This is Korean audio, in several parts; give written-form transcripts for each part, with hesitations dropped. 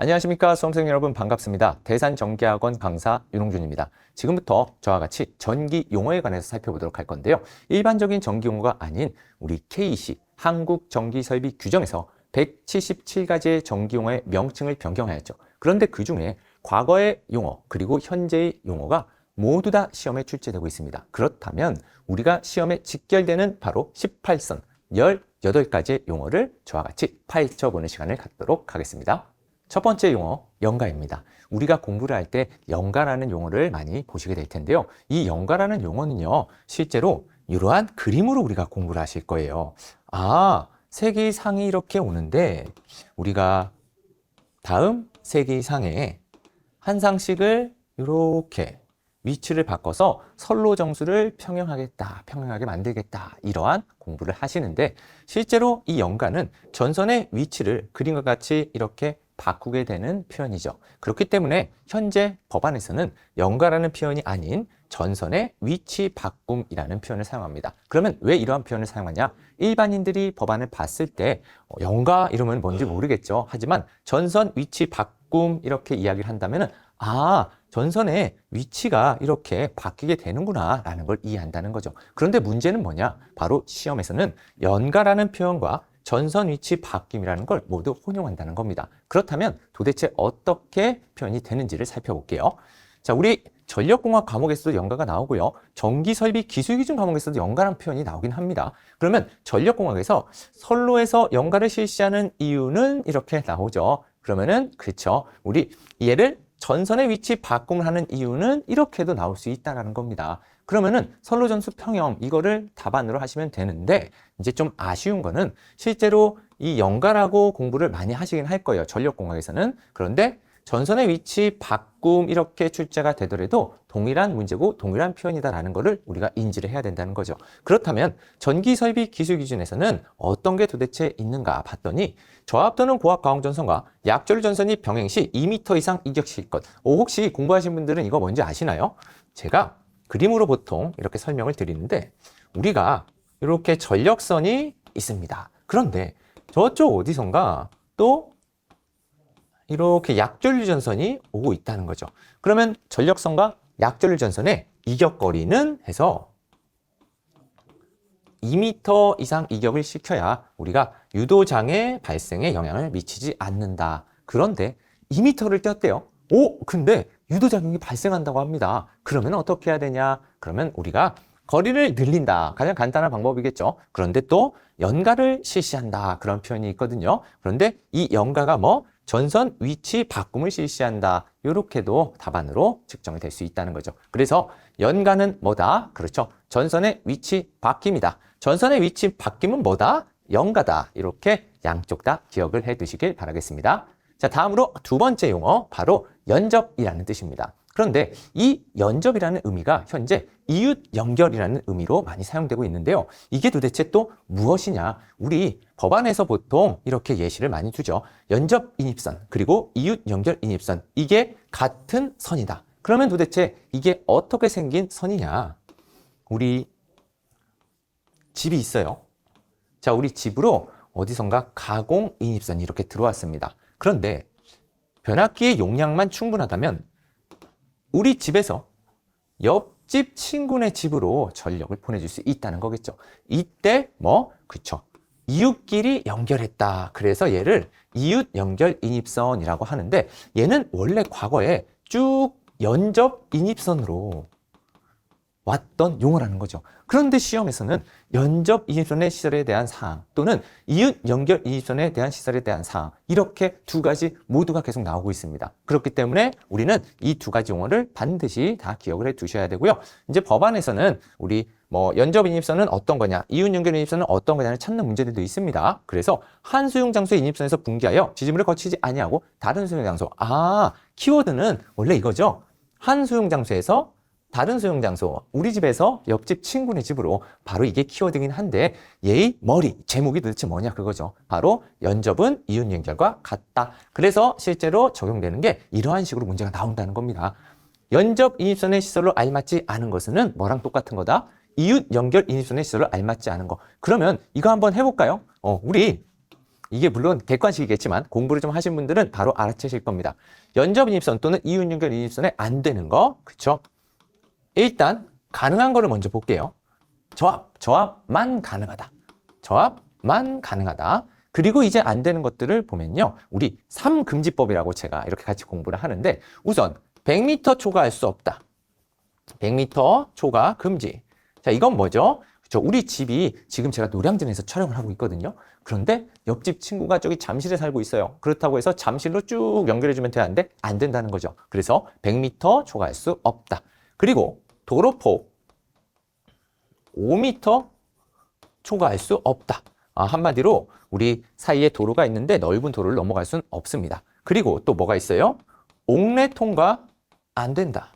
안녕하십니까 수험생 여러분 반갑습니다. 대산전기학원 강사 윤홍준입니다. 지금부터 저와 같이 전기 용어에 관해서 살펴보도록 할 건데요. 일반적인 전기 용어가 아닌 우리 KEC 한국전기설비 규정에서 177가지의 전기 용어의 명칭을 변경하였죠. 그런데 그중에 과거의 용어 그리고 현재의 용어가 모두 다 시험에 출제되고 있습니다. 그렇다면 우리가 시험에 직결되는 바로 18선 18가지의 용어를 저와 같이 파헤쳐보는 시간을 갖도록 하겠습니다. 첫 번째 용어, 연가입니다. 우리가 공부를 할 때 연가라는 용어를 많이 보시게 될 텐데요. 이 연가라는 용어는요, 실제로 이러한 그림으로 우리가 공부를 하실 거예요. 아, 색이 상이 이렇게 오는데 우리가 다음 색이 상에 한 상씩을 이렇게 위치를 바꿔서 선로정수를 평행하게 만들겠다. 이러한 공부를 하시는데 실제로 이 연가는 전선의 위치를 그림과 같이 이렇게 바꾸게 되는 표현이죠. 그렇기 때문에 현재 법안에서는 연가라는 표현이 아닌 전선의 위치 바꿈이라는 표현을 사용합니다. 그러면 왜 이러한 표현을 사용하냐? 일반인들이 법안을 봤을 때 연가 이러면 뭔지 모르겠죠. 하지만 전선 위치 바꿈 이렇게 이야기를 한다면 전선의 위치가 이렇게 바뀌게 되는구나 라는 걸 이해한다는 거죠. 그런데 문제는 뭐냐? 바로 시험에서는 연가라는 표현과 전선 위치 바뀜이라는 걸 모두 혼용한다는 겁니다. 그렇다면 도대체 어떻게 표현이 되는지를 살펴볼게요. 자, 우리 전력공학 과목에서도 연가가 나오고요. 전기설비 기술기준 과목에서도 연가라는 표현이 나오긴 합니다. 그러면 전력공학에서 선로에서 연가를 실시하는 이유는 이렇게 나오죠. 그러면은 그렇죠. 우리 얘를 전선의 위치 바꿈을 하는 이유는 이렇게도 나올 수 있다는 겁니다. 그러면은 선로전수 평형 이거를 답안으로 하시면 되는데 이제 좀 아쉬운 거는 실제로 이 연가라고 공부를 많이 하시긴 할 거예요. 전력공학에서는. 그런데 전선의 위치 바꿈 이렇게 출제가 되더라도 동일한 문제고 동일한 표현이다라는 거를 우리가 인지를 해야 된다는 거죠. 그렇다면 전기설비 기술기준에서는 어떤 게 도대체 있는가 봤더니 저압 또는 고압 가공전선과 약전류 전선이 병행 시 2m 이상 이격시킬 것. 혹시 공부하신 분들은 이거 뭔지 아시나요? 제가 그림으로 보통 이렇게 설명을 드리는데 우리가 이렇게 전력선이 있습니다. 그런데 저쪽 어디선가 또 이렇게 약전류 전선이 오고 있다는 거죠. 그러면 전력선과 약전류 전선의 이격거리는 해서 2m 이상 이격을 시켜야 우리가 유도장애 발생에 영향을 미치지 않는다. 그런데 2m를 띄었대요. 근데 유도작용이 발생한다고 합니다. 그러면 어떻게 해야 되냐? 그러면 우리가 거리를 늘린다. 가장 간단한 방법이겠죠. 그런데 또 연가를 실시한다. 그런 표현이 있거든요. 그런데 이 연가가 전선 위치 바꿈을 실시한다. 이렇게도 답안으로 측정이 될 수 있다는 거죠. 그래서 연가는 뭐다? 그렇죠. 전선의 위치 바뀜이다. 전선의 위치 바뀜은 뭐다? 연가다. 이렇게 양쪽 다 기억을 해 두시길 바라겠습니다. 자, 다음으로 두 번째 용어, 바로 연접이라는 뜻입니다. 그런데 이 연접이라는 의미가 현재 이웃 연결이라는 의미로 많이 사용되고 있는데요. 이게 도대체 또 무엇이냐? 우리 법안에서 보통 이렇게 예시를 많이 두죠. 연접 인입선 그리고 이웃 연결 인입선, 이게 같은 선이다. 그러면 도대체 이게 어떻게 생긴 선이냐? 우리 집이 있어요. 자, 우리 집으로 어디선가 가공 인입선이 이렇게 들어왔습니다. 그런데 변압기의 용량만 충분하다면 우리 집에서 옆집 친구네 집으로 전력을 보내줄 수 있다는 거겠죠. 이때 그쵸. 이웃끼리 연결했다. 그래서 얘를 이웃 연결 인입선이라고 하는데 얘는 원래 과거에 쭉 연접 인입선으로 왔던 용어라는 거죠. 그런데 시험에서는 연접 인입선의 시설에 대한 사항 또는 이웃 연결 인입선에 대한 시설에 대한 사항, 이렇게 두 가지 모두가 계속 나오고 있습니다. 그렇기 때문에 우리는 이 두 가지 용어를 반드시 다 기억을 해 두셔야 되고요. 이제 법안에서는 우리 연접 인입선은 어떤 거냐, 이웃 연결 인입선은 어떤 거냐를 찾는 문제들도 있습니다. 그래서 한 수용 장소의 인입선에서 분기하여 지지물을 거치지 아니하고 다른 수용 장소. 키워드는 원래 이거죠. 한 수용 장소에서 다른 수용 장소, 우리 집에서 옆집 친구네 집으로, 바로 이게 키워드긴 한데 얘의 제목이 도대체 뭐냐 그거죠. 바로 연접은 이웃 연결과 같다. 그래서 실제로 적용되는 게 이러한 식으로 문제가 나온다는 겁니다. 연접 인입선의 시설로 알맞지 않은 것은 뭐랑 똑같은 거다? 이웃 연결 인입선의 시설로 알맞지 않은 거. 그러면 이거 한번 해볼까요? 우리 이게 물론 객관식이겠지만 공부를 좀 하신 분들은 바로 알아채실 겁니다. 연접인입선 또는 이윤연결 인입선에 안 되는 거, 그쵸? 일단 가능한 거를 먼저 볼게요. 저압만 가능하다. 저압만 가능하다. 그리고 이제 안 되는 것들을 보면요. 우리 3금지법이라고 제가 이렇게 같이 공부를 하는데 우선 100m 초과할 수 없다. 100m 초과 금지. 자, 이건 뭐죠? 우리 집이 지금 제가 노량진에서 촬영을 하고 있거든요. 그런데 옆집 친구가 저기 잠실에 살고 있어요. 그렇다고 해서 잠실로 쭉 연결해주면 되는데 안 된다는 거죠. 그래서 100m 초과할 수 없다. 그리고 도로폭 5m 초과할 수 없다. 한마디로 우리 사이에 도로가 있는데 넓은 도로를 넘어갈 수는 없습니다. 그리고 또 뭐가 있어요? 옥내 통과 안 된다.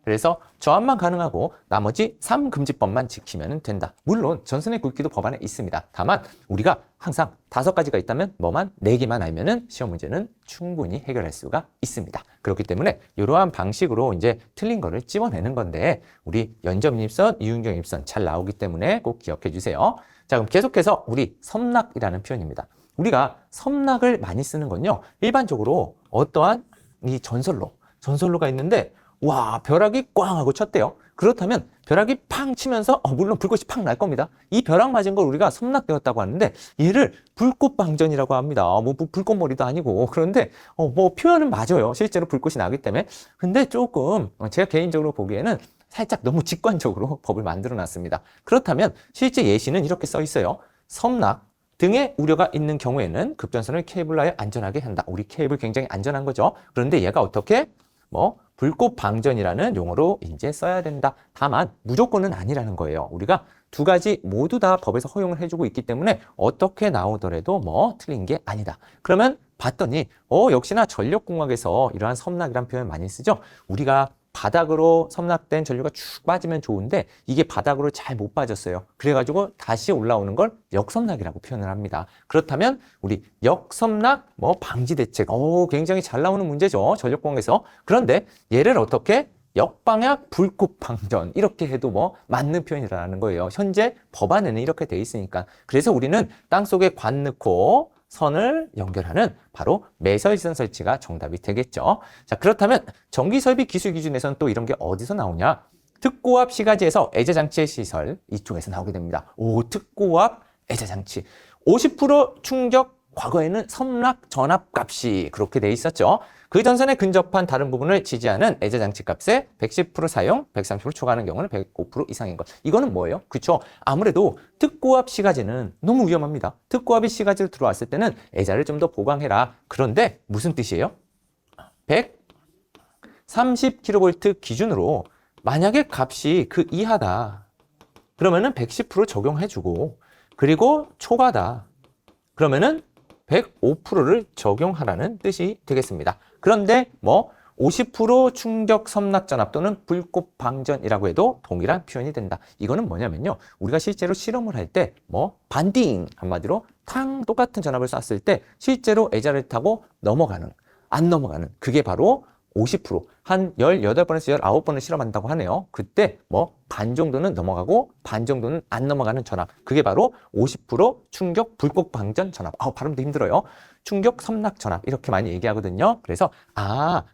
그래서 저압만 가능하고 나머지 3금지법만 지키면 된다. 물론 전선의 굵기도 법안에 있습니다. 다만 우리가 항상 5가지가 있다면 뭐만 4개만 알면은 시험 문제는 충분히 해결할 수가 있습니다. 그렇기 때문에 이러한 방식으로 이제 틀린 거를 찝어내는 건데 우리 연접인입선, 이윤경인입선 잘 나오기 때문에 꼭 기억해 주세요. 자, 그럼 계속해서 우리 섬락이라는 표현입니다. 우리가 섬락을 많이 쓰는 건요. 일반적으로 어떠한 이 전선로가 있는데 와, 벼락이 꽝 하고 쳤대요. 그렇다면 벼락이 팡 치면서 물론 불꽃이 팡 날 겁니다. 이 벼락 맞은 걸 우리가 섬락되었다고 하는데 얘를 불꽃방전이라고 합니다. 뭐 불꽃머리도 아니고. 그런데 뭐 표현은 맞아요. 실제로 불꽃이 나기 때문에. 근데 조금 제가 개인적으로 보기에는 살짝 너무 직관적으로 법을 만들어 놨습니다. 그렇다면 실제 예시는 이렇게 써 있어요. 섬락 등의 우려가 있는 경우에는 급전선을 케이블러에 안전하게 한다. 우리 케이블 굉장히 안전한 거죠. 그런데 얘가 어떻게 불꽃 방전이라는 용어로 이제 써야 된다. 다만 무조건은 아니라는 거예요. 우리가 2가지 모두 다 법에서 허용을 해주고 있기 때문에 어떻게 나오더라도 틀린 게 아니다. 그러면 봤더니 역시나 전력공학에서 이러한 섬락이라는 표현 많이 쓰죠. 우리가 바닥으로 섬락된 전류가 쭉 빠지면 좋은데 이게 바닥으로 잘 못 빠졌어요. 그래가지고 다시 올라오는 걸 역섬락이라고 표현을 합니다. 그렇다면 우리 역섬락 방지 대책 굉장히 잘 나오는 문제죠. 전력공학에서. 그런데 얘를 어떻게 역방향 불꽃 방전 이렇게 해도 맞는 표현이라는 거예요. 현재 법안에는 이렇게 돼 있으니까. 그래서 우리는 땅속에 관 넣고 선을 연결하는 바로 매설선 설치가 정답이 되겠죠. 자, 그렇다면 전기설비 기술 기준에서는 또 이런 게 어디서 나오냐? 특고압 시가지에서 애자장치의 시설 이쪽에서 나오게 됩니다. 특고압 애자장치 50% 충격 과거에는 섬락 전압 값이 그렇게 돼 있었죠. 그 전선에 근접한 다른 부분을 지지하는 애자장치 값에 110% 사용, 130% 초과하는 경우는 105% 이상인 것. 이거는 뭐예요? 그렇죠. 아무래도 특고압 시가지는 너무 위험합니다. 특고압이 시가지로 들어왔을 때는 애자를 좀 더 보강해라. 그런데 무슨 뜻이에요? 130kV 기준으로 만약에 값이 그 이하다. 그러면은 110% 적용해주고 그리고 초과다. 그러면은 105%를 적용하라는 뜻이 되겠습니다. 그런데 50% 충격 섬락 전압 또는 불꽃 방전이라고 해도 동일한 표현이 된다. 이거는 뭐냐면요. 우리가 실제로 실험을 할 때 반딩 한마디로 탕 똑같은 전압을 쐈을 때 실제로 애자를 타고 안 넘어가는 그게 바로 50%, 한 18번에서 19번을 실험한다고 하네요. 그때 반 정도는 넘어가고 반 정도는 안 넘어가는 전압. 그게 바로 50% 충격 불꽃 방전 전압. 발음도 힘들어요. 충격 섬락 전압 이렇게 많이 얘기하거든요. 그래서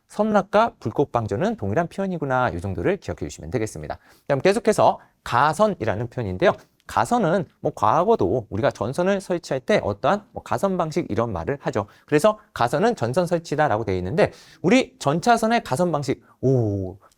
섬락과 불꽃 방전은 동일한 표현이구나. 이 정도를 기억해 주시면 되겠습니다. 그럼 계속해서 가선이라는 표현인데요. 가선은 과거도 우리가 전선을 설치할 때 어떠한 가선 방식 이런 말을 하죠. 그래서 가선은 전선 설치다라고 되어 있는데 우리 전차선의 가선 방식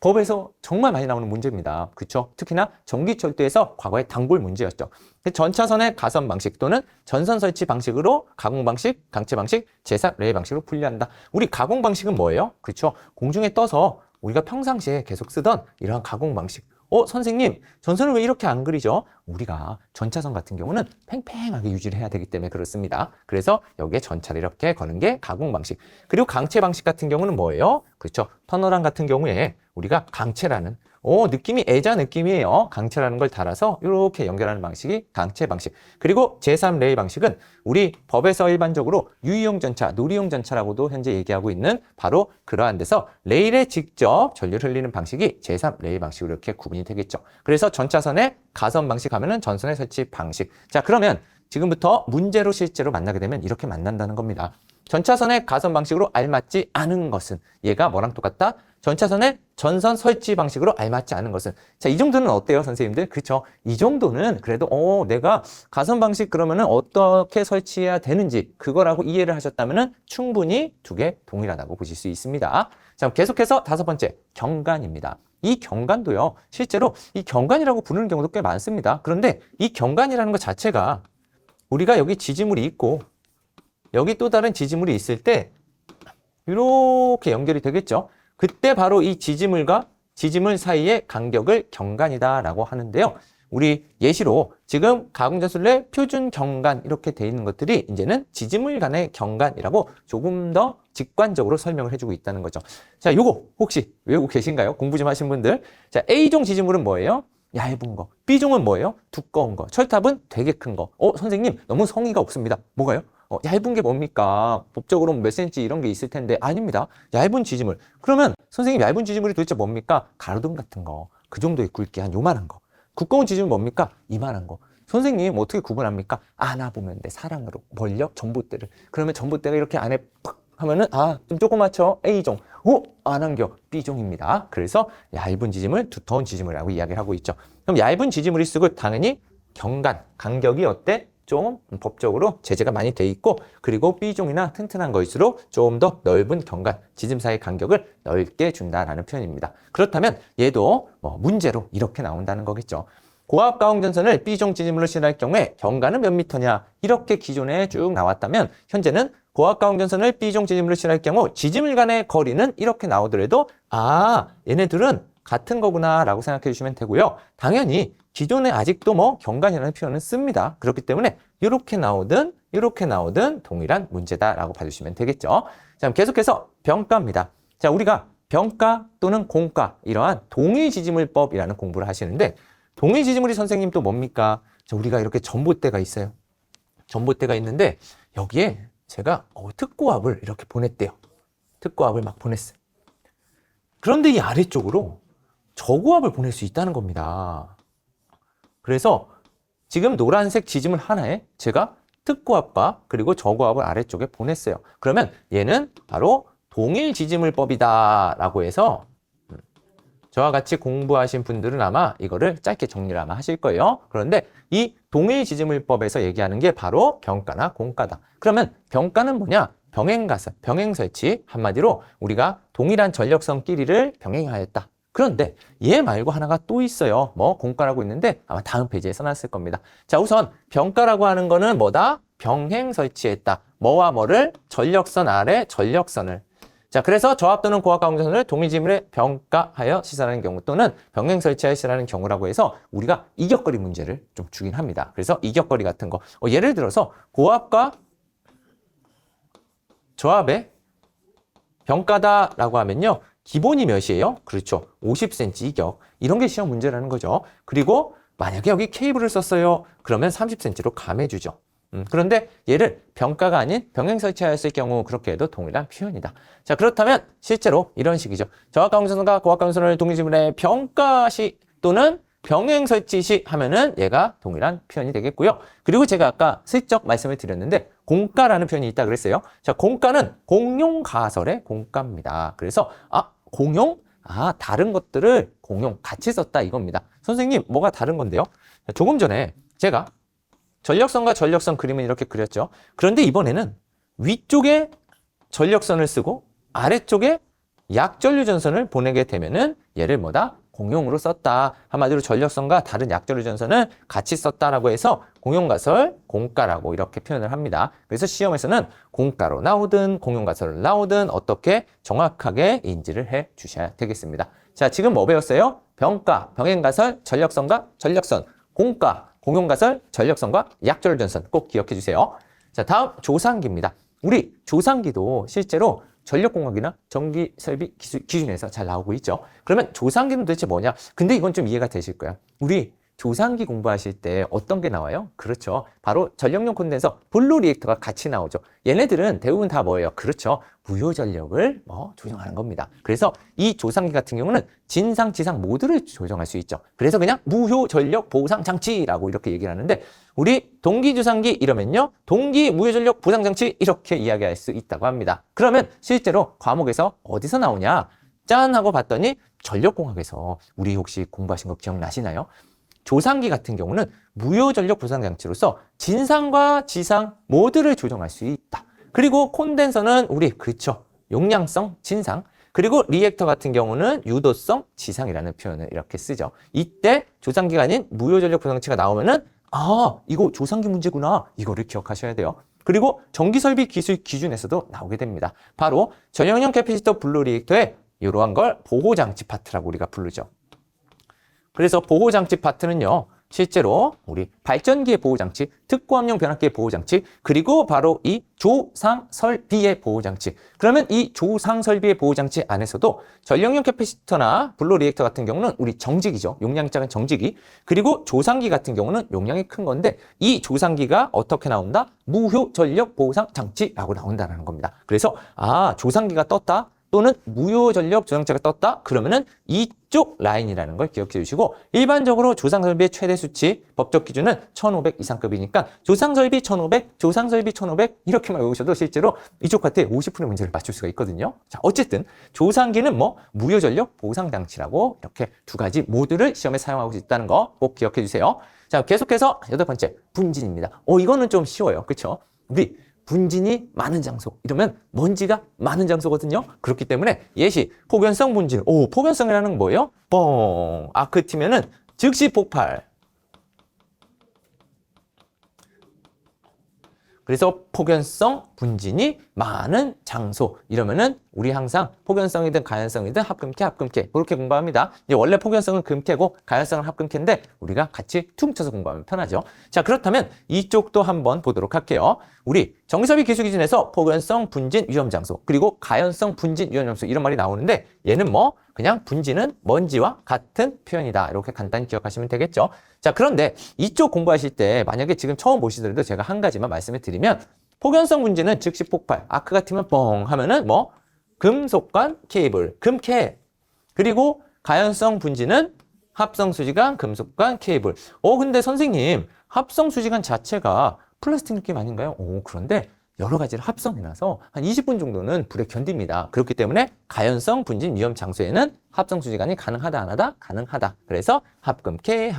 법에서 정말 많이 나오는 문제입니다. 그렇죠? 특히나 전기철도에서 과거의 단골 문제였죠. 전차선의 가선 방식 또는 전선 설치 방식으로 가공 방식, 강체 방식, 제삽, 레이 방식으로 분류한다. 우리 가공 방식은 뭐예요? 그렇죠? 공중에 떠서 우리가 평상시에 계속 쓰던 이러한 가공 방식. 선생님, 전선을 왜 이렇게 안 그리죠? 우리가 전차선 같은 경우는 팽팽하게 유지를 해야 되기 때문에 그렇습니다. 그래서 여기에 전차를 이렇게 거는 게 가공 방식. 그리고 강체 방식 같은 경우는 뭐예요? 그렇죠. 터널안 같은 경우에 우리가 강체라는 느낌이 애자 느낌이에요. 강체라는 걸 달아서 이렇게 연결하는 방식이 강체 방식. 그리고 제3 레일 방식은 우리 법에서 일반적으로 유의용 전차, 놀이용 전차라고도 현재 얘기하고 있는 바로 그러한 데서 레일에 직접 전류를 흘리는 방식이 제3 레일 방식으로 이렇게 구분이 되겠죠. 그래서 전차선의 가선 방식 하면은 전선의 설치 방식. 자, 그러면 지금부터 문제로 실제로 만나게 되면 이렇게 만난다는 겁니다. 전차선의 가선 방식으로 알맞지 않은 것은 얘가 뭐랑 똑같다? 전차선의 전선 설치 방식으로 알맞지 않은 것은. 자, 이 정도는 어때요, 선생님들? 그렇죠? 이 정도는 그래도 내가 가선 방식 그러면은 어떻게 설치해야 되는지 그거라고 이해를 하셨다면은 충분히 두 개 동일하다고 보실 수 있습니다. 자, 계속해서 다섯 번째, 경관입니다. 이 경관도요, 실제로 이 경관이라고 부르는 경우도 꽤 많습니다. 그런데 이 경관이라는 것 자체가 우리가 여기 지지물이 있고 여기 또 다른 지지물이 있을 때 이렇게 연결이 되겠죠. 그때 바로 이 지지물과 지지물 사이의 간격을 경관이다라고 하는데요. 우리 예시로 지금 가공전술의 표준 경관 이렇게 돼 있는 것들이 이제는 지지물 간의 경관이라고 조금 더 직관적으로 설명을 해주고 있다는 거죠. 자, 요거 혹시 외우고 계신가요? 공부 좀 하신 분들. 자, A종 지지물은 뭐예요? 얇은 거. B종은 뭐예요? 두꺼운 거. 철탑은 되게 큰 거. 선생님 너무 성의가 없습니다. 뭐가요? 얇은 게 뭡니까? 법적으로 몇 센치 이런 게 있을 텐데 아닙니다. 얇은 지지물. 그러면 선생님 얇은 지지물이 도대체 뭡니까? 가로등 같은 거. 그 정도의 굵기 한 요만한 거. 두꺼운 지지물 뭡니까? 이만한 거. 선생님 어떻게 구분합니까? 안아보면 돼. 사랑으로. 뭘요? 전봇대를. 그러면 전봇대가 이렇게 안에 팍 하면은 좀 조그맣죠? A종. 안한겨. B종입니다. 그래서 얇은 지지물, 두터운 지지물이라고 이야기를 하고 있죠. 그럼 얇은 지지물일수록 당연히 경관, 간격이 어때? 좀 법적으로 제재가 많이 돼 있고 그리고 B종이나 튼튼한 거일수록 좀 더 넓은 경관, 지짐 사이 간격을 넓게 준다라는 표현입니다. 그렇다면 얘도 문제로 이렇게 나온다는 거겠죠. 고압 가공전선을 B종 지지물로 실할 경우에 경관은 몇 미터냐 이렇게 기존에 쭉 나왔다면 현재는 고압 가공전선을 B종 지지물로 실할 경우 지지물 간의 거리는 이렇게 나오더라도 얘네들은 같은 거구나 라고 생각해 주시면 되고요. 당연히 기존에 아직도 경관이라는 표현은 씁니다. 그렇기 때문에 이렇게 나오든 동일한 문제다라고 봐주시면 되겠죠. 자, 계속해서 병가입니다. 자, 우리가 병가 또는 공가 이러한 동의지지물법이라는 공부를 하시는데 동의지지물이 선생님 또 뭡니까? 자, 우리가 이렇게 전봇대가 있어요. 전봇대가 있는데 여기에 제가 특고압을 이렇게 보냈대요. 특고압을 막 보냈어요. 그런데 이 아래쪽으로 저고압을 보낼 수 있다는 겁니다. 그래서 지금 노란색 지지물 하나에 제가 특고압과 그리고 저고압을 아래쪽에 보냈어요. 그러면 얘는 바로 동일 지지물법이다 라고 해서 저와 같이 공부하신 분들은 아마 이거를 짧게 정리를 아마 하실 거예요. 그런데 이 동일 지지물법에서 얘기하는 게 바로 병가나 공가다. 그러면 병가는 뭐냐? 병행가설, 병행설치. 한마디로 우리가 동일한 전력선 끼리를 병행하였다. 그런데 얘 말고 하나가 또 있어요. 공가라고 있는데 아마 다음 페이지에 써놨을 겁니다. 자, 우선 병가라고 하는 거는 뭐다? 병행 설치했다. 뭐와 뭐를? 전력선 아래 전력선을. 자, 그래서 저압 또는 고압 가공전선을 동일 지지물에 병가하여 시설하는 경우 또는 병행 설치하여 시설하는 경우라고 해서 우리가 이격거리 문제를 좀 주긴 합니다. 그래서 이격거리 같은 거. 예를 들어서 고압과 저압의 병가다라고 하면요. 기본이 몇이에요? 그렇죠. 50cm 이격. 이런 게 시험 문제라는 거죠. 그리고 만약에 여기 케이블을 썼어요. 그러면 30cm로 감해주죠. 그런데 얘를 병가가 아닌 병행 설치하였을 경우 그렇게 해도 동일한 표현이다. 자, 그렇다면 실제로 이런 식이죠. 저압 가공전선과 고압 가공전선을 동일 지지물에 병가시 또는 병행 설치시 하면은 얘가 동일한 표현이 되겠고요. 그리고 제가 아까 슬쩍 말씀을 드렸는데 공가라는 표현이 있다 그랬어요. 자, 공가는 공용 가설의 공가입니다. 그래서 공용? 다른 것들을 공용 같이 썼다 이겁니다. 선생님 뭐가 다른 건데요? 조금 전에 제가 전력선과 전력선 그림을 이렇게 그렸죠. 그런데 이번에는 위쪽에 전력선을 쓰고 아래쪽에 약전류전선을 보내게 되면은 얘를 뭐다? 공용으로 썼다. 한마디로 전력선과 다른 약전류전선을 같이 썼다라고 해서 공용가설, 공가라고 이렇게 표현을 합니다. 그래서 시험에서는 공가로 나오든 공용가설로 나오든 어떻게 정확하게 인지를 해 주셔야 되겠습니다. 자, 지금 뭐 배웠어요? 병가, 병행가설, 전력선과 전력선, 공가, 공용가설, 전력선과 약전류전선 꼭 기억해 주세요. 자, 다음 조상기입니다. 우리 조상기도 실제로 전력공학이나 전기설비 기준에서 잘 나오고 있죠. 그러면 조상기는 도대체 뭐냐? 근데 이건 좀 이해가 되실 거예요. 우리 조상기 공부하실 때 어떤 게 나와요? 그렇죠. 바로 전력용 콘덴서, 블루 리액터가 같이 나오죠. 얘네들은 대부분 다 뭐예요? 그렇죠. 무효전력을 조정하는 겁니다. 그래서 이 조상기 같은 경우는 진상, 지상 모두를 조정할 수 있죠. 그래서 그냥 무효전력 보상장치라고 이렇게 얘기를 하는데, 우리 동기조상기 이러면요, 동기 무효전력 보상장치 이렇게 이야기할 수 있다고 합니다. 그러면 실제로 과목에서 어디서 나오냐? 짠 하고 봤더니 전력공학에서 우리 혹시 공부하신 거 기억나시나요? 조상기 같은 경우는 무효전력 보상장치로서 진상과 지상 모두를 조정할 수 있다. 그리고 콘덴서는 우리 그쵸, 용량성 진상, 그리고 리액터 같은 경우는 유도성 지상이라는 표현을 이렇게 쓰죠. 이때 조상기가 아닌 무효전력 보상장치가 나오면은 이거 조상기 문제구나, 이거를 기억하셔야 돼요. 그리고 전기설비 기술 기준에서도 나오게 됩니다. 바로 전용형 캐피시터 블루 리액터에 이러한 걸 보호장치 파트라고 우리가 부르죠. 그래서 보호장치 파트는요, 실제로 우리 발전기의 보호장치, 특고압용 변압기의 보호장치, 그리고 바로 이 조상설비의 보호장치. 그러면 이 조상설비의 보호장치 안에서도 전력용 캐피시터나 블루 리액터 같은 경우는 우리 정직이죠. 용량이 작은 정직이. 그리고 조상기 같은 경우는 용량이 큰 건데, 이 조상기가 어떻게 나온다? 무효전력 보상장치라고 나온다는 겁니다. 그래서 조상기가 떴다, 또는 무효전력 조정체가 떴다? 그러면은 이쪽 라인이라는 걸 기억해 주시고, 일반적으로 조상설비의 최대 수치, 법적 기준은 1500 이상급이니까 조상설비 1500, 조상설비 1500 이렇게만 외우셔도 실제로 이쪽 같아 50%의 문제를 맞출 수가 있거든요. 자, 어쨌든 조상기는 무효전력 보상장치라고 이렇게 두 가지 모두를 시험에 사용하고 있다는 거 꼭 기억해 주세요. 자, 계속해서 8번째, 분진입니다. 이거는 좀 쉬워요. 그렇죠? 우리 분진이 많은 장소, 이러면 먼지가 많은 장소거든요. 그렇기 때문에 예시, 폭연성 분진. 폭연성이라는 건 뭐예요? 뻥! 아크 튀면은 즉시 폭발. 그래서 폭연성 분진이 많은 장소, 이러면은 우리 항상 폭연성이든 가연성이든 합금캐 그렇게 공부합니다. 이제 원래 폭연성은 금캐고 가연성은 합금캐인데 우리가 같이 퉁쳐서 공부하면 편하죠. 자, 그렇다면 이쪽도 한번 보도록 할게요. 우리 정기설비 기술 기준에서 폭연성 분진 위험 장소, 그리고 가연성 분진 위험 장소, 이런 말이 나오는데, 얘는 그냥 분진은 먼지와 같은 표현이다, 이렇게 간단히 기억하시면 되겠죠. 자, 그런데 이쪽 공부하실 때 만약에 지금 처음 보시더라도 제가 한 가지만 말씀을 드리면, 폭연성 분진은 즉시 폭발, 아크가 튀면 뻥 하면은 금속관 케이블, 금캐. 그리고 가연성 분진은 합성수지관, 금속관 케이블. 근데 선생님, 합성수지관 자체가 플라스틱 느낌 아닌가요? 그런데 여러 가지를 합성해놔서 한 20분 정도는 불에 견딥니다. 그렇기 때문에 가연성 분진 위험 장소에는 합성수지관이 가능하다, 안 하다? 가능하다. 그래서 합금캐.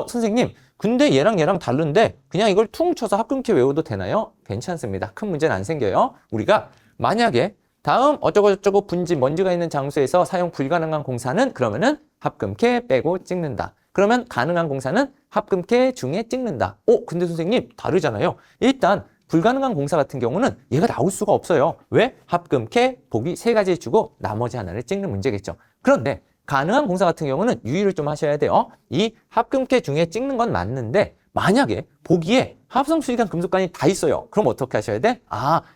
선생님, 근데 얘랑 다른데 그냥 이걸 퉁 쳐서 합금캐 외워도 되나요? 괜찮습니다. 큰 문제는 안 생겨요. 우리가 만약에 다음 어쩌고저쩌고 분진, 먼지가 있는 장소에서 사용 불가능한 공사는, 그러면은 합금캐 빼고 찍는다. 그러면 가능한 공사는 합금캐 중에 찍는다. 근데 선생님, 다르잖아요. 일단 불가능한 공사 같은 경우는 얘가 나올 수가 없어요. 왜? 합금캐 보기 3가지 주고 나머지 하나를 찍는 문제겠죠. 그런데 가능한 공사 같은 경우는 유의를 좀 하셔야 돼요. 이 합금캐 중에 찍는 건 맞는데, 만약에 보기에 합성수지관, 금속관이 다 있어요. 그럼 어떻게 하셔야 돼?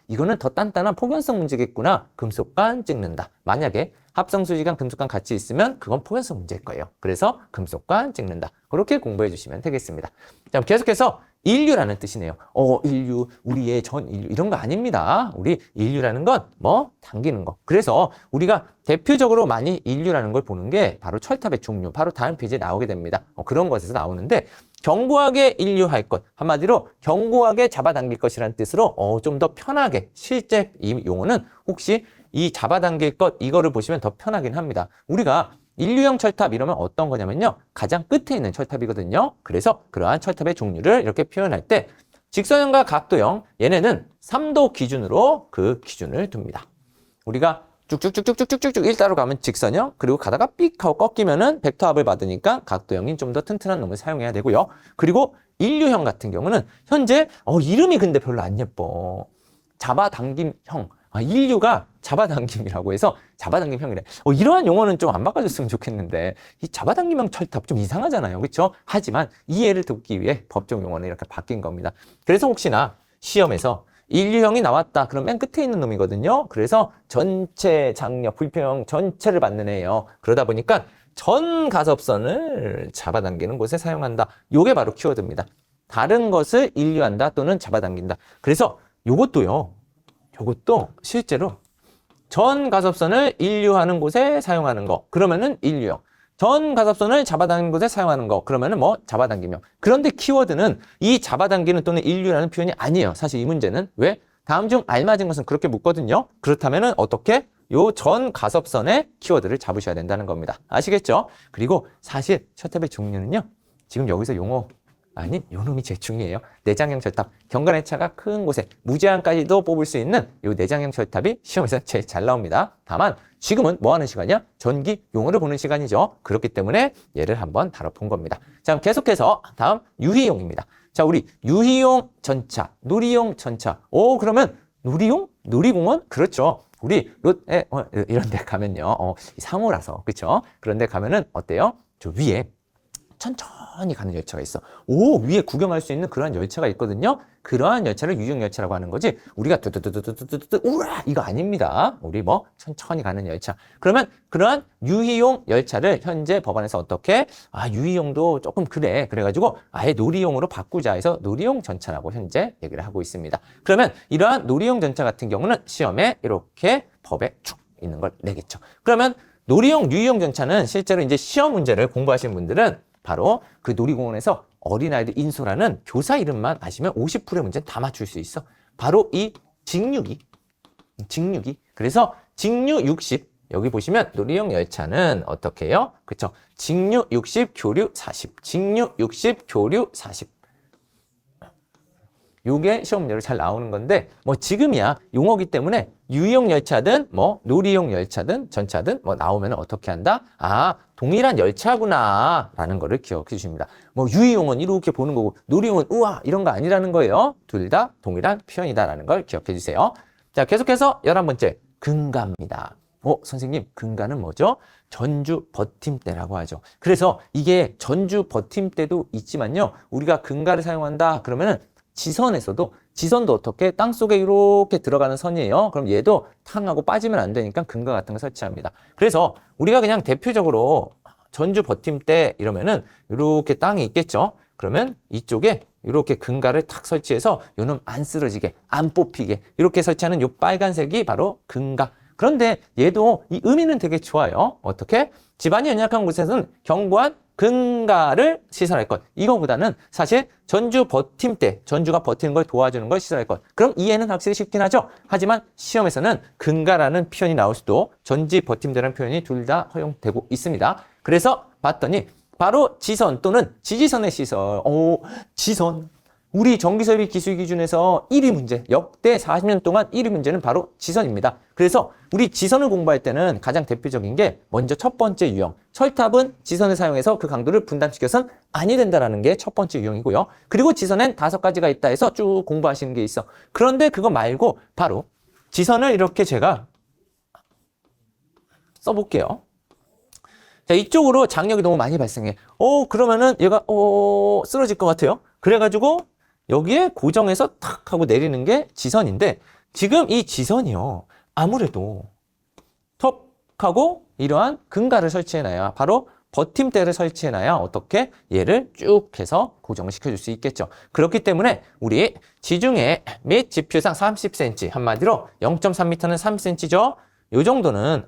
이거는 더 단단한 폭연성 문제겠구나. 금속관 찍는다. 만약에 합성수지관, 금속관 같이 있으면 그건 폭연성 문제일 거예요. 그래서 금속관 찍는다. 그렇게 공부해 주시면 되겠습니다. 자, 계속해서 인류라는 뜻이네요. 인류, 우리의 전 인류, 이런 거 아닙니다. 우리 인류라는 건 당기는 거. 그래서 우리가 대표적으로 많이 인류라는 걸 보는 게 바로 철탑의 종류, 바로 다음 페이지에 나오게 됩니다. 그런 것에서 나오는데, 견고하게 인류할 것, 한마디로 견고하게 잡아당길 것이라는 뜻으로 좀 더 편하게, 실제 이 용어는 혹시 이 잡아당길 것, 이거를 보시면 더 편하긴 합니다. 우리가 인류형 철탑 이러면 어떤 거냐면요, 가장 끝에 있는 철탑이거든요. 그래서 그러한 철탑의 종류를 이렇게 표현할 때, 직선형과 각도형, 얘네는 3도 기준으로 그 기준을 둡니다. 우리가 쭉쭉쭉쭉쭉쭉쭉 1따로 가면 직선형, 그리고 가다가 삑 하고 꺾이면은 벡터합을 받으니까 각도형인 좀 더 튼튼한 놈을 사용해야 되고요. 그리고 인류형 같은 경우는 현재 이름이 근데 별로 안 예뻐. 잡아당김형. 인류가 잡아당김이라고 해서 잡아당김형이래. 이러한 용어는 좀 안 바꿔줬으면 좋겠는데, 이 잡아당김형 철탑 좀 이상하잖아요. 그렇죠? 하지만 이해를 돕기 위해 법정 용어는 이렇게 바뀐 겁니다. 그래서 혹시나 시험에서 인류형이 나왔다, 그럼 맨 끝에 있는 놈이거든요. 그래서 전체 장력, 불평형 전체를 받는 애예요. 그러다 보니까 전 가섭선을 잡아당기는 곳에 사용한다. 요게 바로 키워드입니다. 다른 것을 인류한다 또는 잡아당긴다. 그래서 요것도 실제로 전 가섭선을 인류하는 곳에 사용하는 거. 그러면은 인류형. 전 가섭선을 잡아당기는 곳에 사용하는 거. 그러면은 뭐 잡아당기명. 그런데 키워드는 이 잡아당기는 또는 인류라는 표현이 아니에요. 사실 이 문제는. 왜? 다음 중 알맞은 것은 그렇게 묻거든요. 그렇다면은 어떻게? 요 전 가섭선의 키워드를 잡으셔야 된다는 겁니다. 아시겠죠? 그리고 사실 셔틀의 종류는요. 지금 여기서 용어 아닌 요놈이 제일 중요해요. 내장형 철탑. 경관의 차가 큰 곳에 무제한까지도 뽑을 수 있는 요 내장형 철탑이 시험에서 제일 잘 나옵니다. 다만 지금은 뭐 하는 시간이야? 전기 용어를 보는 시간이죠. 그렇기 때문에 얘를 한번 다뤄본 겁니다. 자, 그럼 계속해서 다음 유희용입니다. 자, 우리 유희용 전차, 누리용 전차. 그러면 누리용? 누리공원? 그렇죠. 우리 롯데 이런 데 가면요. 상호라서 그렇죠? 그런 데 가면은 어때요? 저 위에 천천히 가는 열차가 있어. 위에 구경할 수 있는 그러한 열차가 있거든요. 그러한 열차를 유형 열차라고 하는 거지. 우리가 뚜뚜뚜뚜뚜뚜뚜 우와 이거 아닙니다. 우리 뭐 천천히 가는 열차. 그러면 그러한 유희용 열차를 현재 법안에서 어떻게 유희용도 조금 그래가지고 아예 놀이용으로 바꾸자 해서 놀이용 전차라고 현재 얘기를 하고 있습니다. 그러면 이러한 놀이용 전차 같은 경우는 시험에 이렇게 법에 쭉 있는 걸 내겠죠. 그러면 놀이용 유희용 전차는 실제로 이제 시험 문제를 공부하시는 분들은 바로 그 놀이공원에서 어린아이들 인솔하는 교사 이름만 아시면 50%의 문제는 다 맞출 수 있어. 바로 이 직육이. 그래서 직류 60. 여기 보시면 놀이용 열차는 어떻게 해요? 그쵸? 직류 60, 교류 40. 직류 60, 교류 40. 요게 시험 문제로 잘 나오는 건데 뭐 지금이야 용어기 때문에 유형 열차든 뭐 놀이용 열차든 전차든 뭐 나오면 어떻게 한다? 동일한 열차구나 라는 거를 기억해 주십니다. 뭐 유희용은 이렇게 보는 거고 놀이용은 우와 이런 거 아니라는 거예요. 둘 다 동일한 표현이다라는 걸 기억해 주세요. 자, 계속해서 11번째 근가입니다. 선생님 근가는 뭐죠? 전주 버팀대라고 하죠. 그래서 이게 전주 버팀대도 있지만요. 우리가 근가를 사용한다 그러면은 지선도 어떻게 땅속에 이렇게 들어가는 선이에요. 그럼 얘도 탕하고 빠지면 안 되니까 근가 같은 거 설치합니다. 그래서 우리가 그냥 대표적으로 전주 버팀대 이러면은 이렇게 땅이 있겠죠. 그러면 이쪽에 이렇게 근가를 탁 설치해서 요놈 안 쓰러지게 안 뽑히게 이렇게 설치하는 요 빨간색이 바로 근가. 그런데 얘도 이 의미는 되게 좋아요. 어떻게? 집안이 연약한 곳에서는 견고한 근가를 시설할 것. 이거보다는 사실 전주 버팀대, 전주가 버티는 걸 도와주는 걸 시설할 것. 그럼 이해는 확실히 쉽긴 하죠. 하지만 시험에서는 근가라는 표현이 나올 수도 전지 버팀대라는 표현이 둘 다 허용되고 있습니다. 그래서 봤더니 바로 지선 또는 지지선의 시설. 지선. 우리 전기설비 기술 기준에서 1위 문제, 역대 40년 동안 1위 문제는 바로 지선입니다. 그래서 우리 지선을 공부할 때는 가장 대표적인 게 먼저 첫 번째 유형. 철탑은 지선을 사용해서 그 강도를 분담시켜선 아니 된다라는 게 첫 번째 유형이고요. 그리고 지선엔 5가지가 있다 해서 쭉 공부하시는 게 있어. 그런데 그거 말고 바로 지선을 이렇게 제가 써볼게요. 자, 이쪽으로 장력이 너무 많이 발생해. 그러면은 얘가 쓰러질 것 같아요. 그래가지고 여기에 고정해서 탁 하고 내리는 게 지선인데 지금 이 지선이요. 아무래도 톱하고 이러한 근가를 설치해놔야 바로 버팀대를 설치해놔야 어떻게 얘를 쭉 해서 고정을 시켜줄 수 있겠죠. 그렇기 때문에 우리 지중해 및 지표상 30cm 한마디로 0.3m는 3cm죠. 요 정도는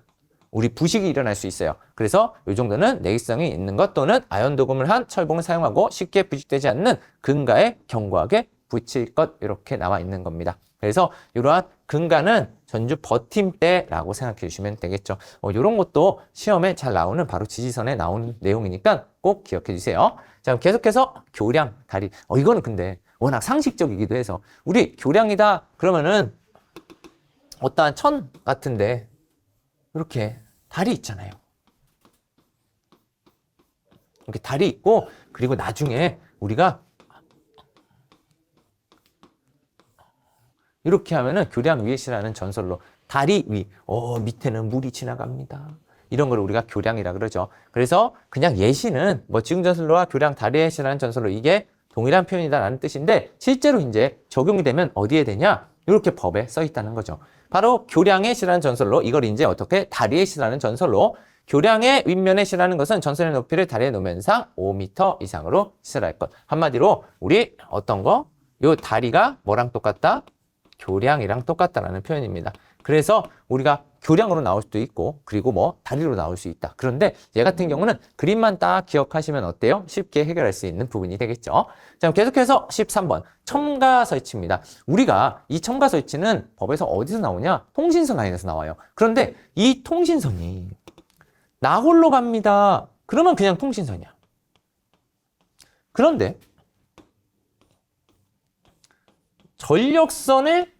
우리 부식이 일어날 수 있어요. 그래서 이 정도는 내기성이 있는 것 또는 아연 도금을 한 철봉을 사용하고 쉽게 부식되지 않는 근가에 견고하게 붙일 것 이렇게 나와 있는 겁니다. 그래서 이러한 근가는 전주 버팀대라고 생각해 주시면 되겠죠. 이런 것도 시험에 잘 나오는 바로 지지선에 나오는 내용이니까 꼭 기억해 주세요. 자, 그럼 계속해서 교량, 다리. 이거는 근데 워낙 상식적이기도 해서 우리 교량이다 그러면은 어떠한 천 같은데 이렇게 다리 있잖아요. 이렇게 다리 있고 그리고 나중에 우리가 이렇게 하면은 교량 위에시라는 전설로 다리 위, 밑에는 물이 지나갑니다. 이런 걸 우리가 교량이라 그러죠. 그래서 그냥 예시는 뭐 지금 전설로와 교량 다리의 시라는 전설로 이게 동일한 표현이다라는 뜻인데 실제로 이제 적용이 되면 어디에 되냐? 이렇게 법에 써 있다는 거죠. 바로 교량의 시라는 전설로 이걸 이제 어떻게 다리의 시라는 전설로 교량의 윗면에 시라는 것은 전선의 높이를 다리의 노면상 5m 이상으로 시설할 것. 한마디로 우리 어떤 거? 요 다리가 뭐랑 똑같다? 교량이랑 똑같다라는 표현입니다. 그래서 우리가 교량으로 나올 수도 있고 그리고 뭐 다리로 나올 수 있다. 그런데 얘 같은 경우는 그림만 딱 기억하시면 어때요? 쉽게 해결할 수 있는 부분이 되겠죠. 자, 계속해서 13번 첨가 설치입니다. 우리가 이 첨가 설치는 법에서 어디서 나오냐? 통신선 라인에서 나와요. 그런데 이 통신선이 나홀로 갑니다. 그러면 그냥 통신선이야. 그런데 전력선의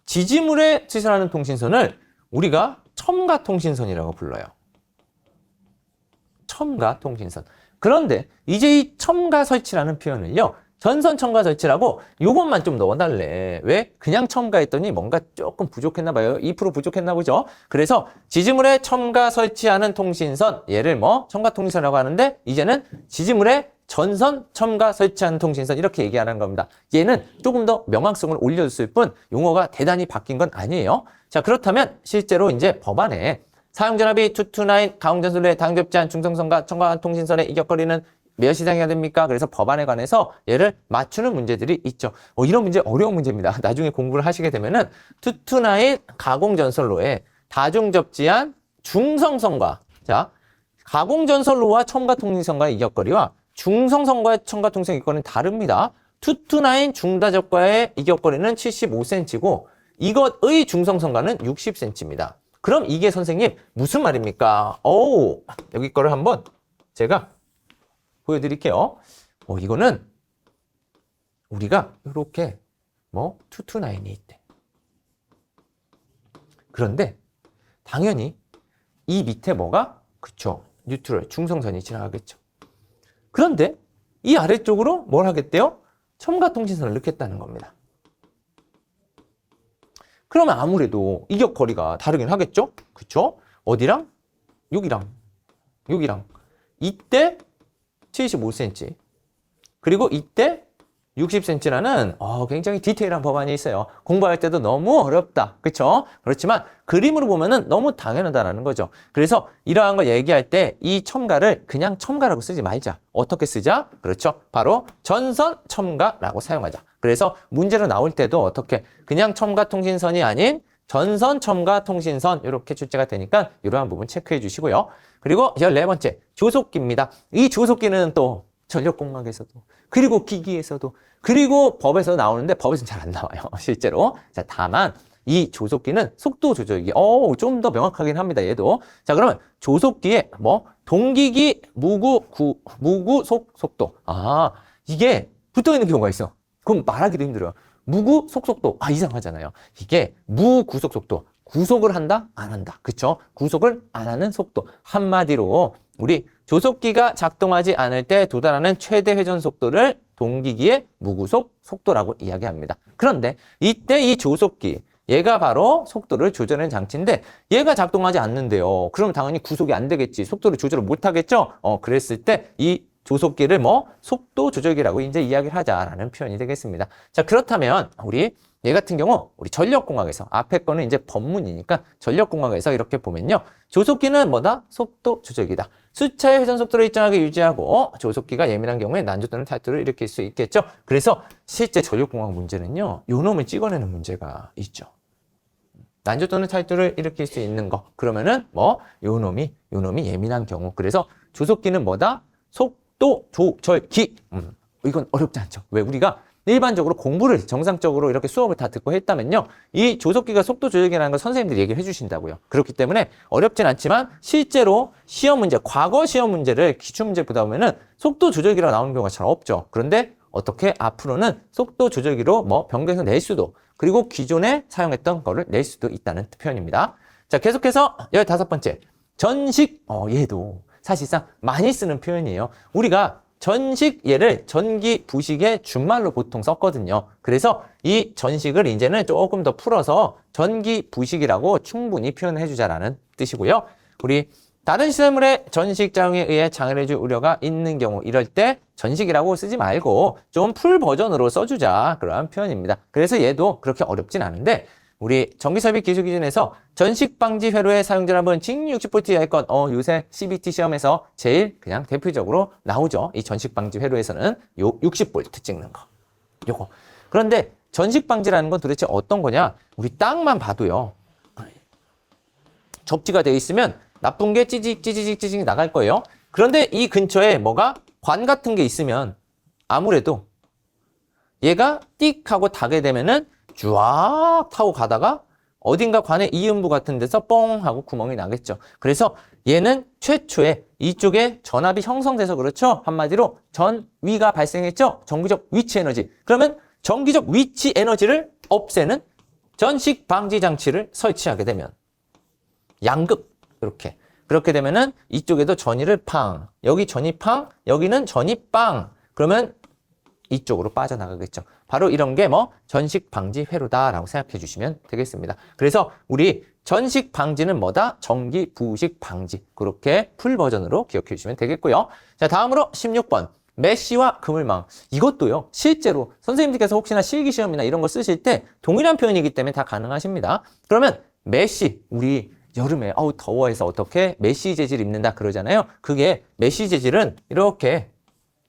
지지물에 시설하는 통신선을 우리가 첨가 통신선이라고 불러요. 첨가 통신선. 그런데 이제 이 첨가 설치라는 표현을요. 전선 첨가 설치라고 요것만 좀 넣어달래. 왜? 그냥 첨가했더니 뭔가 조금 부족했나 봐요. 2% 부족했나 보죠. 그래서 지지물에 첨가 설치하는 통신선, 얘를 뭐 첨가 통신선이라고 하는데 이제는 지지물에 전선 첨가 설치하는 통신선 이렇게 얘기하는 겁니다. 얘는 조금 더 명확성을 올려줬을 뿐 용어가 대단히 바뀐 건 아니에요. 자, 그렇다면 실제로 이제 법안에 사용전압이 229 가공전선로의 당겹지 제한 중성선과 첨가 통신선의 이격거리는 몇 이상이어야 됩니까? 그래서 법안에 관해서 얘를 맞추는 문제들이 있죠. 이런 문제 어려운 문제입니다. 나중에 공부를 하시게 되면은 229 가공전선로의 다중접지한 중성선과 자 가공전선로와 첨가 통신선과의 이격거리와 중성선과의 첨가 통신선 이격거리는 다릅니다. 229 중다접과의 이격거리는 75cm고 이것의 중성선과는 60cm입니다. 그럼 이게 선생님 무슨 말입니까? 여기 거를 한번 제가 보여드릴게요. 이거는 우리가 이렇게 229이 있대. 그런데 당연히 이 밑에 뭐가? 그쵸. 뉴트럴, 중성선이 지나가겠죠. 그런데 이 아래쪽으로 뭘 하겠대요? 첨가 통신선을 넣겠다는 겁니다. 그러면 아무래도 이격거리가 다르긴 하겠죠? 그쵸? 어디랑? 여기랑. 이때 75cm. 그리고 이때 60cm라는 굉장히 디테일한 법안이 있어요. 공부할 때도 너무 어렵다. 그쵸? 그렇지만 그림으로 보면은 너무 당연하다라는 거죠. 그래서 이러한 걸 얘기할 때 이 첨가를 그냥 첨가라고 쓰지 말자. 어떻게 쓰자? 그렇죠. 바로 전선 첨가라고 사용하자. 그래서 문제로 나올 때도 어떻게 그냥 첨가 통신선이 아닌 전선 첨가 통신선 이렇게 출제가 되니까 이러한 부분 체크해 주시고요. 그리고 14번째 조속기입니다. 이 조속기는 또 전력공학에서도 그리고 기기에서도 그리고 법에서 나오는데 법에서는 잘 안 나와요. 실제로. 자, 다만 이 조속기는 속도 조절기. 좀 더 명확하긴 합니다. 얘도. 자, 그러면 조속기에 동기기 속도. 이게 붙어 있는 경우가 있어. 그럼 말하기도 힘들어요. 무구 속속도. 이상하잖아요. 이게 무구속 속도. 구속을 한다? 안 한다. 그쵸? 구속을 안 하는 속도. 한마디로 우리 조속기가 작동하지 않을 때 도달하는 최대 회전 속도를 동기기의 무구속 속도라고 이야기합니다. 그런데 이때 이 조속기, 얘가 바로 속도를 조절하는 장치인데 얘가 작동하지 않는데요. 그럼 당연히 구속이 안 되겠지. 속도를 조절을 못 하겠죠? 그랬을 때 이 조속기를 속도 조절기라고 이제 이야기를 하자라는 표현이 되겠습니다. 자, 그렇다면 얘 같은 경우 우리 전력공학에서 앞에 거는 이제 법문이니까 전력공학에서 이렇게 보면요. 조속기는 뭐다? 속도 조절기다. 수차의 회전 속도를 일정하게 유지하고 조속기가 예민한 경우에 난조 또는 탈투를 일으킬 수 있겠죠. 그래서 실제 전력공학 문제는요. 요 놈을 찍어내는 문제가 있죠. 난조 또는 탈투를 일으킬 수 있는 거. 그러면은 요 놈이 예민한 경우. 그래서 조속기는 뭐다? 속도 조절기. 이건 어렵지 않죠. 왜? 우리가 일반적으로 공부를 정상적으로 이렇게 수업을 다 듣고 했다면요. 이 조속기가 속도 조절기라는 걸 선생님들이 얘기를 해주신다고요. 그렇기 때문에 어렵진 않지만 실제로 시험 문제, 과거 시험 문제를 기출문제 보다 보면은 속도 조절기라고 나오는 경우가 잘 없죠. 그런데 어떻게 앞으로는 속도 조절기로 변경해서 낼 수도 그리고 기존에 사용했던 거를 낼 수도 있다는 표현입니다. 자, 계속해서 15번째. 전식, 얘도 사실상 많이 쓰는 표현이에요. 우리가 전식 얘를 전기 부식의 준말로 보통 썼거든요. 그래서 이 전식을 이제는 조금 더 풀어서 전기 부식이라고 충분히 표현해 주자라는 뜻이고요. 우리 다른 시설물의 전식 작용에 의해 장애를 줄 우려가 있는 경우 이럴 때 전식이라고 쓰지 말고 좀 풀 버전으로 써주자 그러한 표현입니다. 그래서 얘도 그렇게 어렵진 않은데 우리 전기설비 기술기준에서 전식방지 회로의 사용전압은 직 60V 이하건 요새 CBT 시험에서 제일 그냥 대표적으로 나오죠. 이 전식방지 회로에서는 요 60V 찍는 거. 요거. 그런데 전식방지라는 건 도대체 어떤 거냐? 우리 땅만 봐도요. 접지가 돼 있으면 나쁜 게 찌직 나갈 거예요. 그런데 이 근처에 뭐가 관 같은 게 있으면 아무래도 얘가 띡 하고 닿게 되면은 쫙 타고 가다가 어딘가 관의 이음부 같은 데서 뻥 하고 구멍이 나겠죠. 그래서 얘는 최초에 이쪽에 전압이 형성돼서 그렇죠. 한마디로 전위가 발생했죠. 전기적 위치 에너지. 그러면 전기적 위치 에너지를 없애는 전식 방지 장치를 설치하게 되면 양극 이렇게 그렇게 되면은 이쪽에도 전위를 팡, 여기 전위 팡, 여기는 전위 빵. 그러면 이쪽으로 빠져나가겠죠. 바로 이런 게 뭐 전식 방지 회로다라고 생각해 주시면 되겠습니다. 그래서 우리 전식 방지는 뭐다? 전기 부식 방지. 그렇게 풀 버전으로 기억해 주시면 되겠고요. 자, 다음으로 16번. 메쉬와 그물망. 이것도요. 실제로 선생님들께서 혹시나 실기시험이나 이런 거 쓰실 때 동일한 표현이기 때문에 다 가능하십니다. 그러면 메쉬, 우리 여름에 더워해서 어떻게 메쉬 재질 입는다 그러잖아요. 그게 메쉬 재질은 이렇게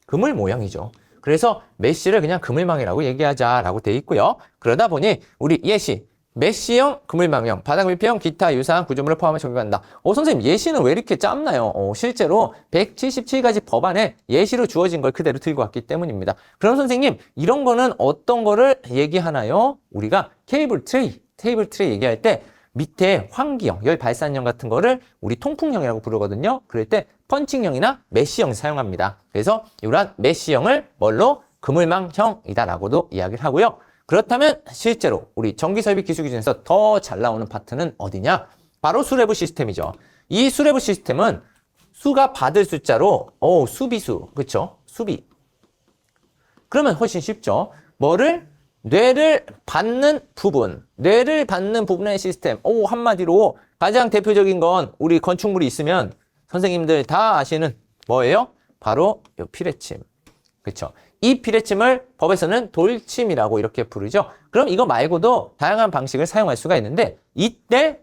그물 모양이죠. 그래서 메쉬를 그냥 그물망이라고 얘기하자라고 돼 있고요. 그러다 보니 우리 예시, 메쉬형, 그물망형, 바닥 밀폐형, 기타 유사한 구조물을 포함해 적용한다. 선생님 예시는 왜 이렇게 짧나요? 실제로 177가지 법안에 예시로 주어진 걸 그대로 들고 왔기 때문입니다. 그럼 선생님 이런 거는 어떤 거를 얘기하나요? 우리가 테이블 트레이 얘기할 때 밑에 환기형, 열 발산형 같은 거를 우리 통풍형이라고 부르거든요. 그럴 때 펀칭형이나 메쉬형 사용합니다. 그래서 이러한 메쉬형을 뭘로? 그물망형이다라고도 이야기를 하고요. 그렇다면 실제로 우리 전기설비 기술기준에서 더 잘 나오는 파트는 어디냐? 바로 수레부 시스템이죠. 이 수레부 시스템은 수가 받을 숫자로 수비수, 그렇죠? 수비. 그러면 훨씬 쉽죠. 뭐를? 뇌를 받는 부분의 시스템. 한마디로 가장 대표적인 건 우리 건축물이 있으면 선생님들 다 아시는 뭐예요? 바로 이 피레침. 그렇죠? 이 피레침을 법에서는 돌침이라고 이렇게 부르죠. 그럼 이거 말고도 다양한 방식을 사용할 수가 있는데 이때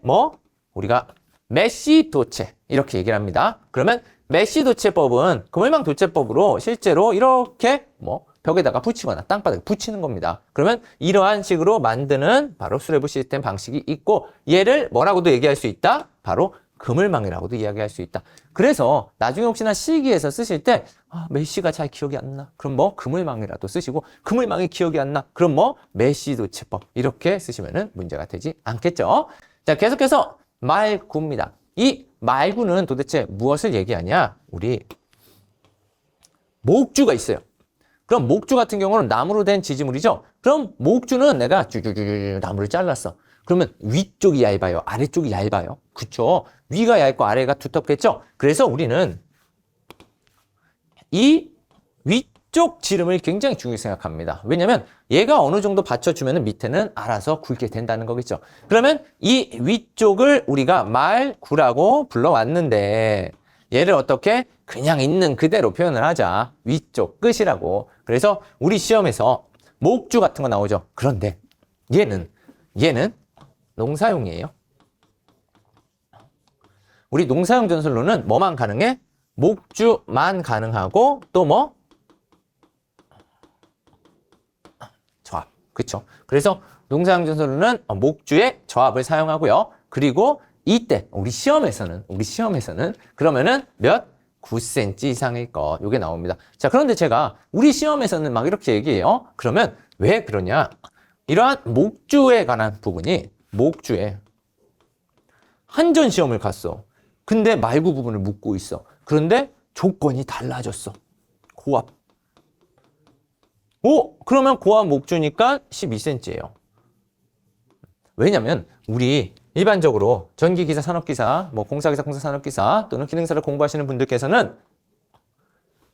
우리가 메쉬 도체 이렇게 얘기를 합니다. 그러면 메쉬 도체법은 그물망 도체법으로 실제로 이렇게 벽에다가 붙이거나 땅바닥에 붙이는 겁니다. 그러면 이러한 식으로 만드는 바로 수레부 시스템 방식이 있고 얘를 뭐라고도 얘기할 수 있다? 바로 그물망이라고도 이야기할 수 있다. 그래서 나중에 혹시나 실기에서 쓰실 때 메쉬가 잘 기억이 안 나. 그럼 그물망이라도 쓰시고 그물망이 기억이 안 나. 그럼 메쉬 도체법 이렇게 쓰시면은 문제가 되지 않겠죠. 자, 계속해서 말구입니다. 이 말구는 도대체 무엇을 얘기하냐? 우리 목주가 있어요. 그럼 목주 같은 경우는 나무로 된 지지물이죠. 그럼 목주는 내가 쭈쭈쭈 나무를 잘랐어. 그러면 위쪽이 얇아요? 아래쪽이 얇아요? 그쵸? 위가 얇고 아래가 두텁겠죠? 그래서 우리는 이 위쪽 지름을 굉장히 중요히 생각합니다. 왜냐면 얘가 어느 정도 받쳐주면 밑에는 알아서 굵게 된다는 거겠죠. 그러면 이 위쪽을 우리가 말구라고 불러왔는데 얘를 어떻게? 그냥 있는 그대로 표현을 하자. 위쪽 끝이라고. 그래서 우리 시험에서 목주 같은 거 나오죠. 그런데 얘는 농사용이에요. 우리 농사용 전술로는 뭐만 가능해? 목주만 가능하고 또 저압. 그쵸? 그래서 농사용 전술로는 목주의 저압을 사용하고요. 그리고 이때 우리 시험에서는 그러면은 몇? 9cm 이상일 것. 요게 나옵니다. 자, 그런데 제가 우리 시험에서는 막 이렇게 얘기해요. 그러면 왜 그러냐? 이러한 목주에 관한 부분이 목주에 한전 시험을 갔어. 근데 말구 부분을 묻고 있어. 그런데 조건이 달라졌어. 고압. 그러면 고압 목주니까 12cm예요. 왜냐면 우리 일반적으로 전기기사, 산업기사, 공사기사, 공사산업기사 또는 기능사를 공부하시는 분들께서는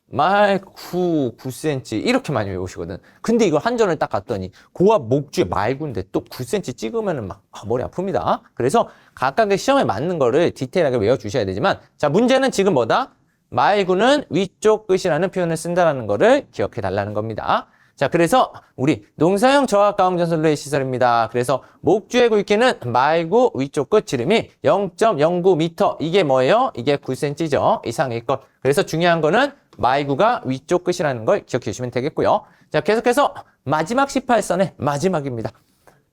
말구 9cm 이렇게 많이 외우시거든. 근데 이걸 한전을 딱 갔더니 고압 목주의 말구인데 또 9cm 찍으면은 막 머리 아픕니다. 그래서 각각의 시험에 맞는 거를 디테일하게 외워주셔야 되지만 자, 문제는 지금 뭐다? 말구는 위쪽 끝이라는 표현을 쓴다라는 거를 기억해 달라는 겁니다. 자, 그래서 우리 농사용 저하가공전선로의 시설입니다. 그래서 목주의 굵기는 말구 위쪽 끝 지름이 0.09m. 이게 뭐예요? 이게 9cm죠. 이상일 것. 그래서 중요한 거는 말구가 위쪽 끝이라는 걸 기억해 주시면 되겠고요. 자, 계속해서 마지막 18선의 마지막입니다.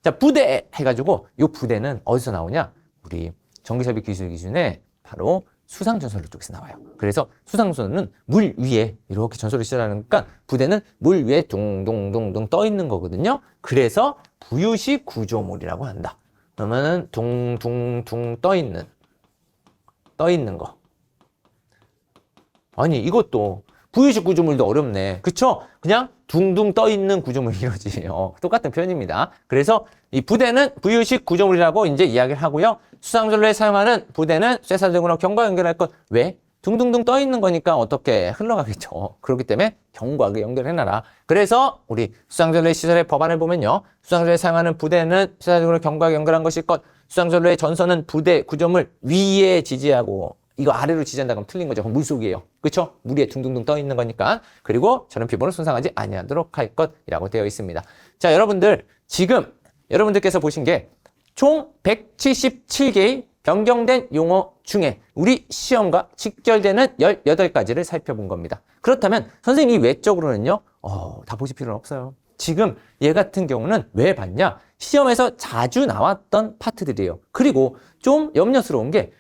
자, 부대 해가지고 이 부대는 어디서 나오냐? 우리 전기설비 기술 기준에 바로 수상전선로 쪽에서 나와요. 그래서 수상전선은 물 위에 이렇게 전선을 시작하니까 부대는 물 위에 둥둥둥둥 떠 있는 거거든요. 그래서 부유식 구조물이라고 한다. 그러면은 둥둥둥 떠 있는 거. 아니 이것도 부유식 구조물도 어렵네. 그쵸? 그냥 둥둥 떠 있는 구조물 이러지. 똑같은 표현입니다. 그래서 이 부대는 부유식 구조물이라고 이제 이야기를 하고요. 수상전로에 사용하는 부대는 쇠사 등으로 경과 연결할 것. 왜? 둥둥둥 떠 있는 거니까 어떻게 흘러가겠죠. 그렇기 때문에 경과하게 연결해놔라. 그래서 우리 수상전로의 시설의 법안을 보면요. 수상전로에 사용하는 부대는 쇠사 등으로 경과하게 연결한 것일 것. 수상전로의 전선은 부대 구조물 위에 지지하고 이거 아래로 지지한다 그러면 틀린 거죠. 물속이에요. 그렇죠? 물 위에 둥둥둥 떠 있는 거니까. 그리고 저는 피부는 손상하지 아니하도록 할 것이라고 되어 있습니다. 자, 여러분들 지금 여러분들께서 보신 게 총 177개의 변경된 용어 중에 우리 시험과 직결되는 18가지를 살펴본 겁니다. 그렇다면 선생님이 외적으로는요. 다 보실 필요는 없어요. 지금 얘 같은 경우는 왜 봤냐? 시험에서 자주 나왔던 파트들이에요. 그리고 좀 염려스러운 게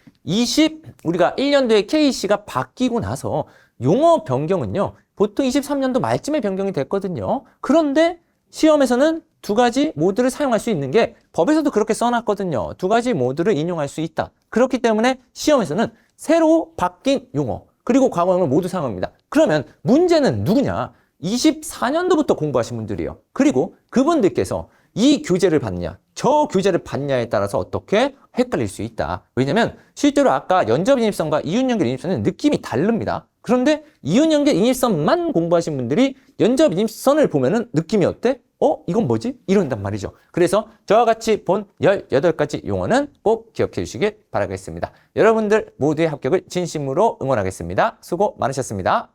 우리가 1년도에 KC가 바뀌고 나서 용어 변경은요. 보통 23년도 말쯤에 변경이 됐거든요. 그런데 시험에서는 두 가지 모드를 사용할 수 있는 게 법에서도 그렇게 써놨거든요. 두 가지 모드를 인용할 수 있다. 그렇기 때문에 시험에서는 새로 바뀐 용어 그리고 과거형을 모두 사용합니다. 그러면 문제는 누구냐? 24년도부터 공부하신 분들이에요. 그리고 그분들께서 이 교재를 받냐, 저 교재를 받냐에 따라서 어떻게 헷갈릴 수 있다. 왜냐면 실제로 아까 연접인입선과 이윤연결인입선은 느낌이 다릅니다. 그런데 이윤연결 인입선만 공부하신 분들이 연접인입선을 보면은 느낌이 어때? 이건 뭐지? 이런단 말이죠. 그래서 저와 같이 본 18가지 용어는 꼭 기억해 주시길 바라겠습니다. 여러분들 모두의 합격을 진심으로 응원하겠습니다. 수고 많으셨습니다.